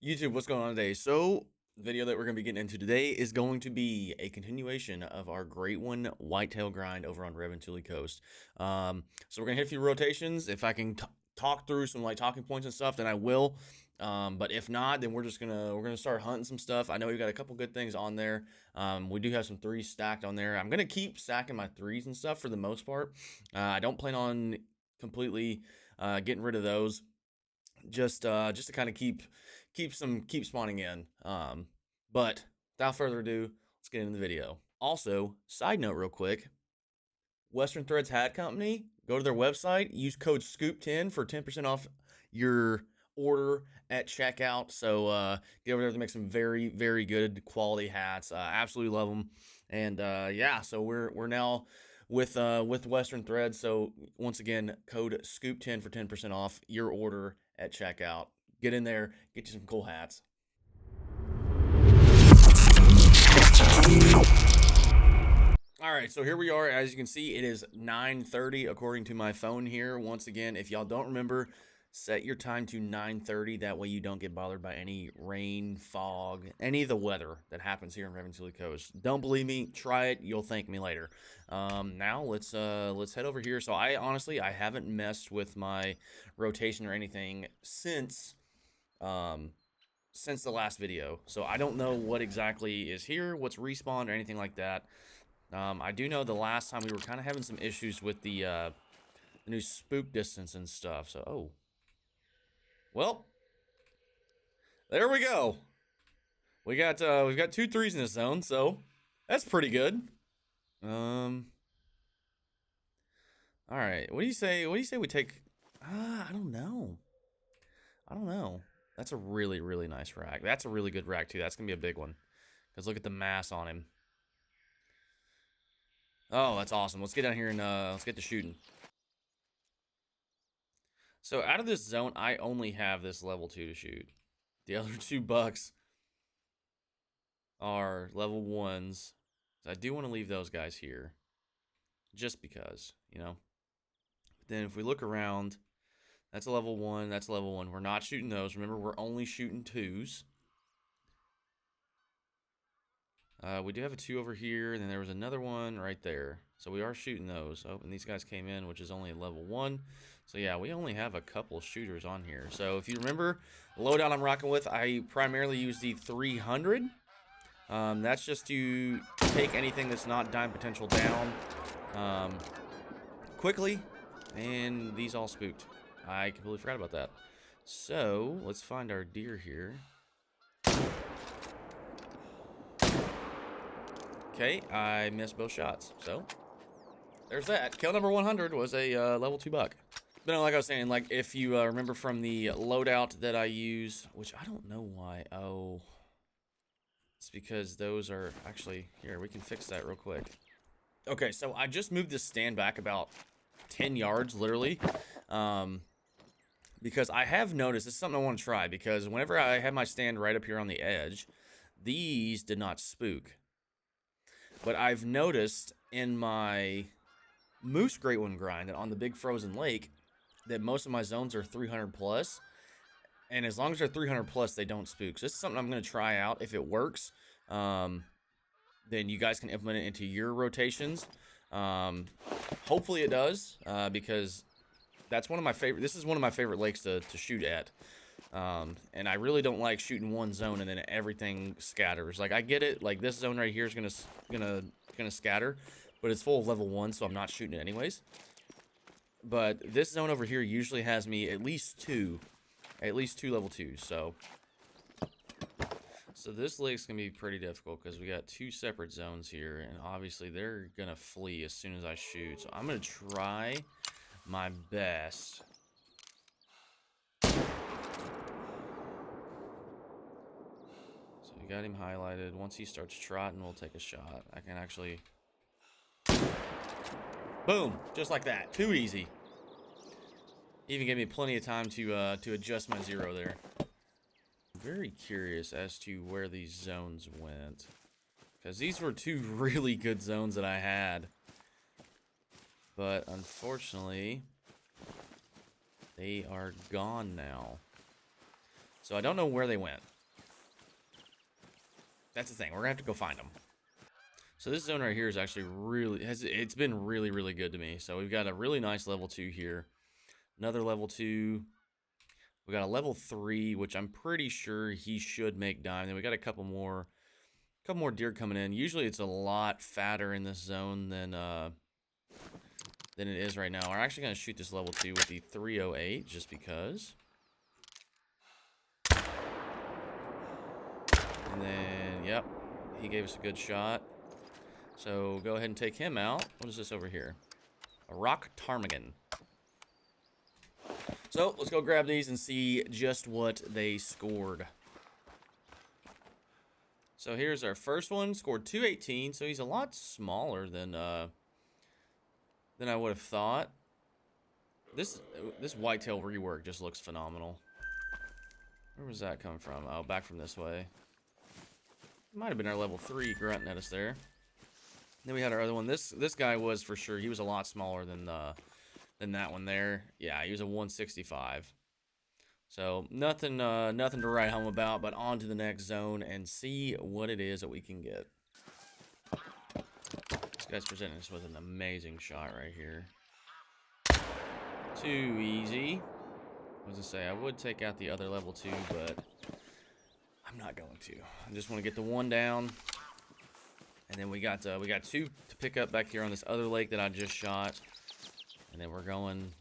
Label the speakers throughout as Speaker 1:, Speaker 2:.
Speaker 1: YouTube, what's going on today? So, the video that we're going to be getting into today is going to be a continuation of our Great One whitetail grind over on Revenantuli Coast. So we're going to hit a few rotations. If I can talk through some like talking points and stuff, then I will. But if not, then we're gonna start hunting some stuff. I know we got a couple good things on there. We do have some threes stacked on there. I'm gonna keep stacking my threes and stuff for the most part. I don't plan on completely getting rid of those. Just to kind of keep spawning in. But without further ado, let's get into the video. Also, side note real quick, Western Threads Hat Company, go to their website, use code SCOOP10 for 10% off your order at checkout. So get over there to make some very, very good quality hats. Absolutely love them. And yeah, so we're now with Western Threads. So once again, code SCOOP10 for 10% off your order at checkout. Get in there, get you some cool hats. All right, so here we are. As you can see, it is 9:30 according to my phone here. Once again, if y'all don't remember, set your time to 9:30. That way you don't get bothered by any rain, fog, any of the weather that happens here in Revenantuli Coast. Don't believe me? Try it. You'll thank me later. Now let's head over here. So I haven't messed with my rotation or anything since the last video. So I don't know what exactly is here, what's respawned or anything like that. I do know the last time we were kind of having some issues with the new spook distance and stuff. So, oh. Well, there we go. We've got 2 threes in this zone, so that's pretty good. All right. What do you say? What do you say we take? I don't know. That's a really, really nice rack. That's a really good rack too. That's gonna be a big one. Cause look at the mass on him. Oh, that's awesome. Let's get down here and let's get to shooting. So out of this zone, I only have this level 2 to shoot. The other 2 bucks are level 1s. So I do want to leave those guys here. Just because, you know. But then if we look around, that's a level 1, that's a level 1. We're not shooting those. Remember, we're only shooting 2s. We do have a 2 over here, and then there was another one right there. So we are shooting those. Oh, and these guys came in, which is only level 1. So yeah, we only have a couple shooters on here. So if you remember, the loadout I'm rocking with, I primarily use the 300. That's just to take anything that's not dime potential down quickly. And these all spooked. I completely forgot about that. So let's find our deer here. Okay, I missed both shots, so there's that. Kill number 100 was a level 2 buck. But like I was saying, like if you remember from the loadout that I use, which I don't know why. Oh, it's because those are actually here. We can fix that real quick. Okay, so I just moved this stand back about 10 yards, literally, because I have noticed this is something I want to try. Because whenever I have my stand right up here on the edge, these did not spook. But I've noticed in my Moose Great One grind that on the big frozen lake that most of my zones are 300 plus. And as long as they're 300 plus, they don't spook. So this is something I'm going to try out. If it works, then you guys can implement it into your rotations. Hopefully it does, because that's one of my favorite. This is one of my favorite lakes to shoot at. And I really don't like shooting one zone and then everything scatters. Like I get it, like this zone right here is gonna scatter, but it's full of level 1, so I'm not shooting it anyways. But this zone over here usually has me at least two level 2s. So this lake's gonna be pretty difficult because we got 2 separate zones here, and obviously they're gonna flee as soon as I shoot. So I'm gonna try my best. Got him highlighted. Once he starts trotting, we'll take a shot. I can actually... Boom! Just like that. Too easy. Even gave me plenty of time to adjust my zero there. I'm very curious as to where these zones went. Because these were 2 really good zones that I had. But unfortunately, they are gone now. So I don't know where they went. that's the thing. We're gonna have to go find them. So this zone right here is actually it's been really, really good to me. So we've got a really nice level 2 here. Another level 2. We got a level 3, which I'm pretty sure he should make dime. Then we got a couple more deer coming in. Usually it's a lot fatter in this zone than it is right now. We're actually gonna shoot this level 2 with the 308 just because. And then, yep, he gave us a good shot. So go ahead and take him out. What is this over here? A rock ptarmigan. So let's go grab these and see just what they scored. So here's our first one. Scored 218. So he's a lot smaller than I would have thought. This whitetail rework just looks phenomenal. Where was that coming from? Oh, back from this way. Might have been our level 3 grunting at us there. Then we had our other one. This guy was for sure. He was a lot smaller than that one there. Yeah, he was a 165. So nothing to write home about. But on to the next zone and see what it is that we can get. This guy's presenting us with an amazing shot right here. Too easy. What was I say? I would take out the other level 2, but I'm not going to. I just want to get the one down. And then we got 2 to pick up back here on this other lake that I just shot. And then we're going.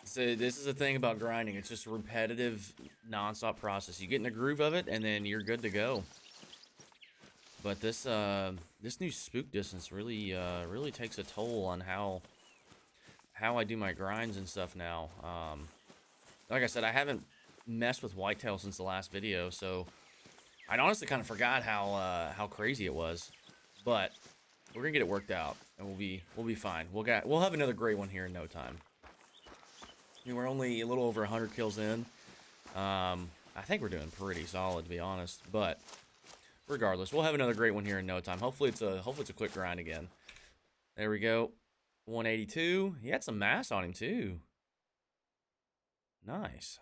Speaker 1: So this is the thing about grinding. It's just a repetitive, non-stop process. You get in the groove of it, and then you're good to go. But this new spook distance really takes a toll on how I do my grinds and stuff now. Like I said, I haven't messed with whitetail since the last video, so I honestly kind of forgot how crazy it was. But we're gonna get it worked out, and we'll be fine. We'll have another great one here in no time. I mean, we're only a little over 100 kills in. I think we're doing pretty solid, to be honest. But regardless, we'll have another great one here in no time. Hopefully it's a quick grind again. There we go. 182. He had some mass on him too. Nice.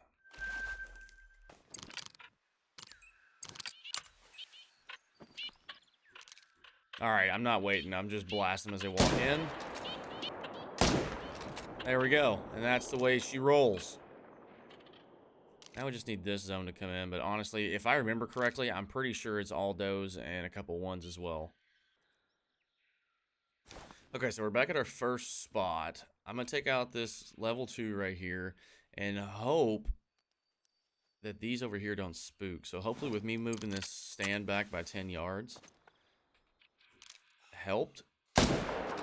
Speaker 1: Alright, I'm not waiting. I'm just blasting as they walk in. There we go. And that's the way she rolls. Now we just need this zone to come in. But honestly, if I remember correctly, I'm pretty sure it's all does and a couple ones as well. Okay, so we're back at our first spot. I'm going to take out this level 2 right here and hope that these over here don't spook. So hopefully with me moving this stand back by 10 yards helped.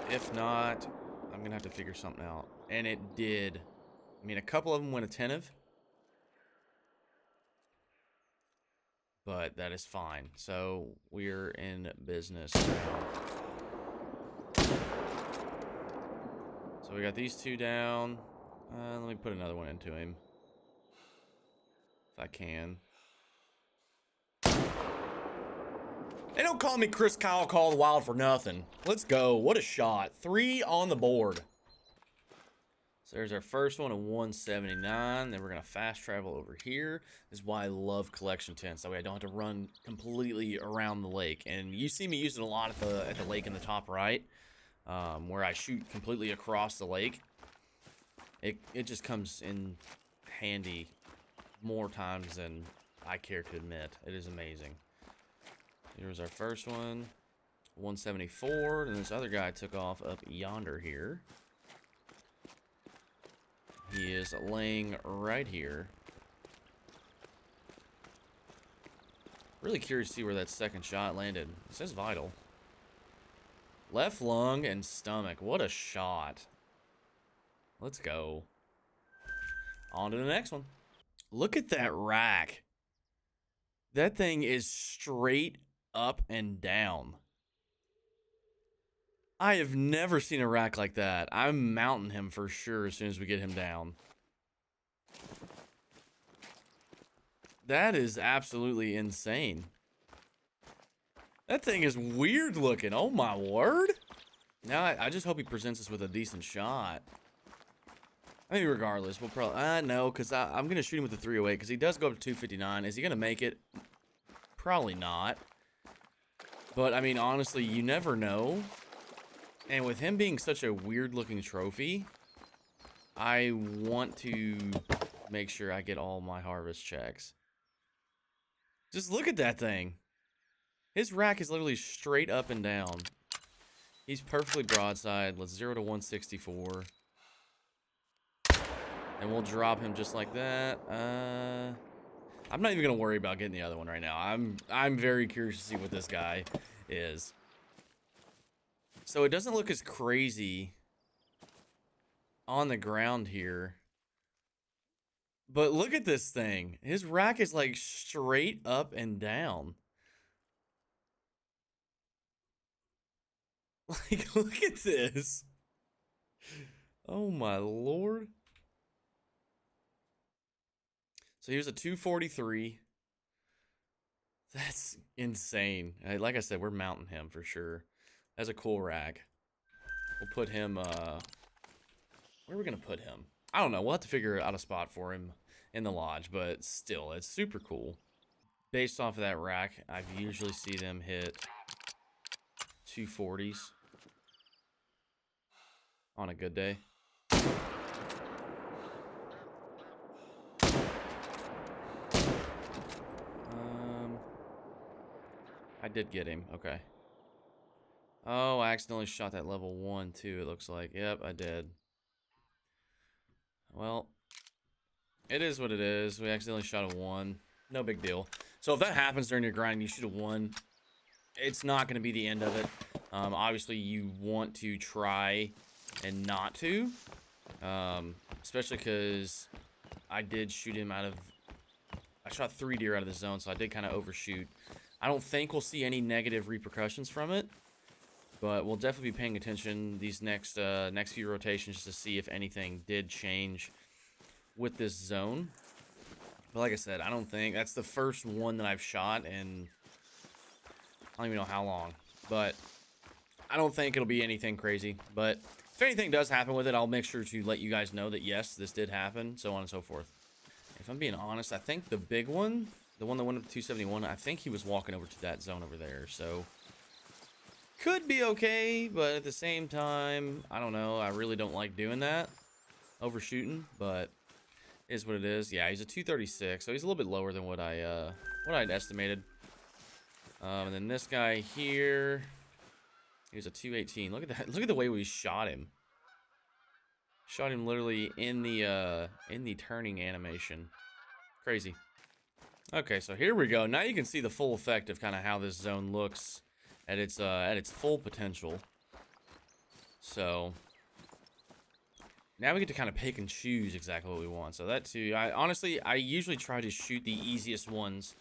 Speaker 1: If not, I'm going to have to figure something out. And it did. I mean, a couple of them went attentive. But that is fine. So we're in business now. So we got these 2 down. Let me put another one into him. If I can. They don't call me Chris Kyle Call the Wild for nothing. Let's go. What a shot. 3 on the board. So there's our first one at 179. Then we're going to fast travel over here. This is why I love collection tents. That way I don't have to run completely around the lake. And you see me using a lot at the lake in the top right. Where I shoot completely across the lake. It just comes in handy more times than I care to admit. It is amazing. Here's our first one. 174. And this other guy took off up yonder here. He is laying right here. Really curious to see where that second shot landed. It says vital. Left lung and stomach. What a shot. Let's go. On to the next one. Look at that rack. That thing is straight up and down. I have never seen a rack like that. I'm mounting him for sure as soon as we get him down. That is absolutely insane. That thing is weird looking. Oh my word. Now I just hope he presents us with a decent shot. I mean, regardless, we'll probably... no, because I'm going to shoot him with the 308 because he does go up to 259. Is he going to make it? Probably not. But I mean, honestly, you never know. And with him being such a weird looking trophy, I want to make sure I get all my harvest checks. Just look at that thing. His rack is literally straight up and down. He's perfectly broadside. Let's 0 to 164. And we'll drop him just like that. I'm not even gonna worry about getting the other one right now. I'm very curious to see what this guy is. So it doesn't look as crazy on the ground here. But look at this thing. His rack is like straight up and down. Like, look at this. Oh my lord. So here's a 243. That's insane. Like I said, we're mounting him for sure. That's a cool rack. We'll put him, where are we gonna put him? I don't know. We'll have to figure out a spot for him in the lodge, but still, it's super cool. Based off of that rack, I usually see them hit 240s on a good day. I did get him. Okay. Oh, I accidentally shot that level 1 too, it looks like. Yep, I did. Well, it is what it is. We accidentally shot a 1. No big deal. So if that happens during your grind, you shoot a 1. It's not going to be the end of it. Obviously, you want to try and not to. Especially because I did shoot him out of... I shot 3 deer out of the zone, so I did kind of overshoot. I don't think we'll see any negative repercussions from it, but we'll definitely be paying attention these next few rotations just to see if anything did change with this zone. But like I said, I don't think that's the first one that I've shot in I don't even know how long, but I don't think it'll be anything crazy. But if anything does happen with it, I'll make sure to let you guys know that yes, this did happen, so on and so forth. If I'm being honest, I think the big one, the one that went up to 271, I think he was walking over to that zone over there, so could be okay, but at the same time, I don't know. I really don't like doing that, overshooting, but is what it is. Yeah, he's a 236, so he's a little bit lower than what I'd estimated. And then this guy here, he was a 218. Look at that! Look at the way we shot him. Shot him literally in the turning animation. Crazy. Okay, so here we go. Now you can see the full effect of kind of how this zone looks at its full potential. So now we get to kind of pick and choose exactly what we want. So that too, I usually try to shoot the easiest ones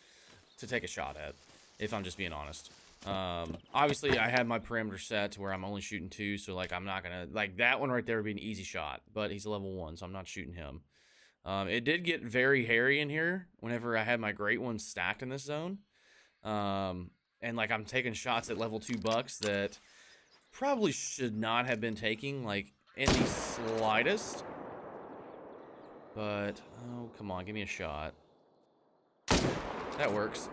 Speaker 1: to take a shot at, if I'm just being honest. Obviously I had my parameter set to where I'm only shooting 2, so like I'm not gonna, like that one right there would be an easy shot, but he's a level 1, so I'm not shooting him. It did get very hairy in here whenever I had my great ones stacked in this zone. And like I'm taking shots at level 2 bucks that probably should not have been taking, like in the slightest. But oh, come on, give me a shot. That works.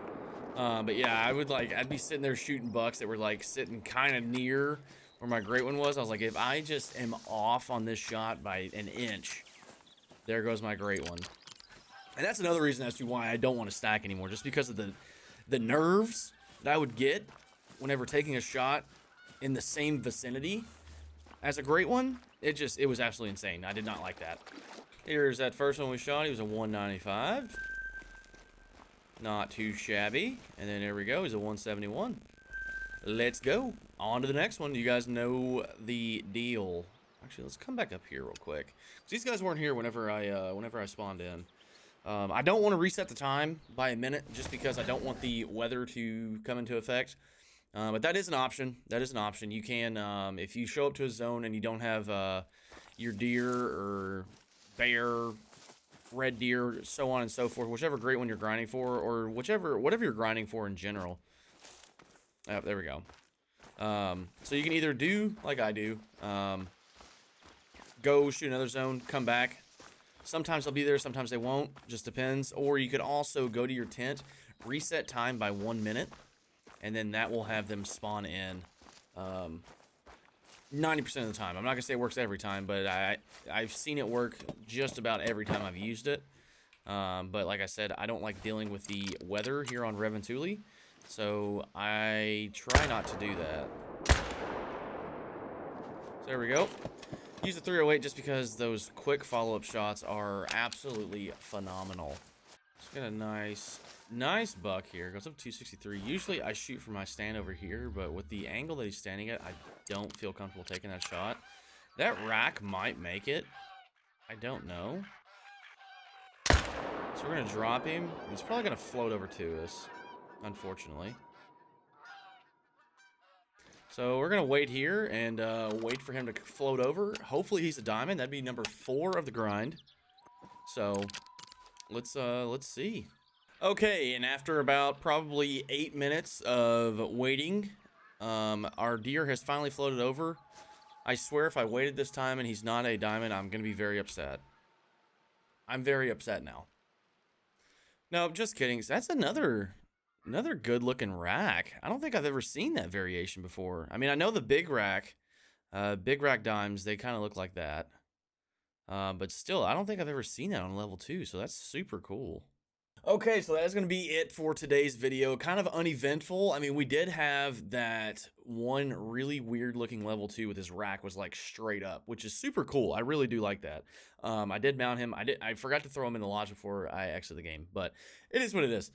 Speaker 1: But yeah, I'd be sitting there shooting bucks that were like sitting kind of near where my great one was. I was like, if I just am off on this shot by an inch, there goes my great one. And that's another reason as to why I don't want to stack anymore, just because of the nerves that I would get whenever taking a shot in the same vicinity as a great one. It was absolutely insane. I did not like that. Here's that first one we shot. He was a 195. Not too shabby. And then there we go. He's a 171. Let's go. On to the next one. You guys know the deal. Actually, let's come back up here real quick. These guys weren't here whenever I spawned in. I don't want to reset the time by a minute just because I don't want the weather to come into effect. But that is an option. That is an option. You can, if you show up to a zone and you don't have your deer or bear, red deer, so on and so forth, whichever great one you're grinding for, or whatever you're grinding for in general. Oh, there we go. So you can either do like I do, go shoot another zone, come back. Sometimes they'll be there, sometimes they won't, just depends. Or you could also go to your tent, reset time by 1 minute, and then that will have them spawn in 90% of the time. I'm not gonna say it works every time, but I've seen it work just about every time I've used it. But like I said, I don't like dealing with the weather here on Reventuli, so I try not to do that. So there we go. Use the 308 just because those quick follow-up shots are absolutely phenomenal. Just got a nice buck here. Goes up 263. Usually I shoot from my stand over here, but with the angle that he's standing at, I don't feel comfortable taking that shot. That rack might make it. I don't know. So we're going to drop him. He's probably going to float over to us, unfortunately. So we're going to wait here and wait for him to float over. Hopefully he's a diamond. That'd be number 4 of the grind. So let's see. Okay, and after about probably 8 minutes of waiting, our deer has finally floated over. I swear if I waited this time and he's not a diamond, I'm going to be very upset. I'm very upset now. No, just kidding. That's another good looking rack. I don't think I've ever seen that variation before. I mean, I know the big rack dimes, they kind of look like that. But still, I don't think I've ever seen that on level 2, so that's super cool. Okay, so that's going to be it for today's video. Kind of uneventful. I mean, we did have that one really weird looking level 2 with his rack was like straight up, which is super cool. I really do like that. I did mount him. I forgot to throw him in the lodge before I exit the game, but it is what it is.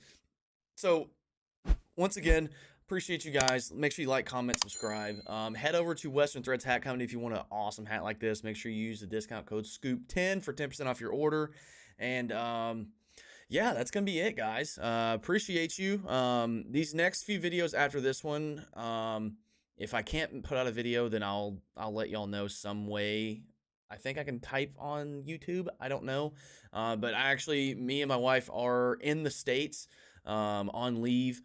Speaker 1: So once again, appreciate you guys. Make sure you like, comment, subscribe. Head over to Western Threads Hat Company if you want an awesome hat like this. Make sure you use the discount code SCOOP10 for 10% off your order. And yeah, that's gonna be it, guys. Appreciate you. These next few videos after this one, if I can't put out a video, then I'll let y'all know some way. I think I can type on YouTube. I don't know. But me and my wife are in the States on leave,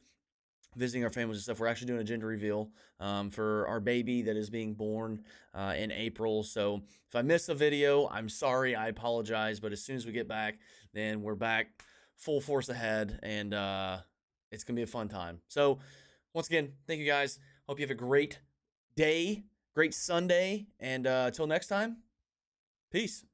Speaker 1: visiting our families and stuff. We're actually doing a gender reveal for our baby that is being born in April. So if I miss a video, I'm sorry. I apologize. But as soon as we get back, then we're back full force ahead, and it's gonna be a fun time. So once again, thank you guys. Hope you have a great day, great Sunday, and until next time, peace.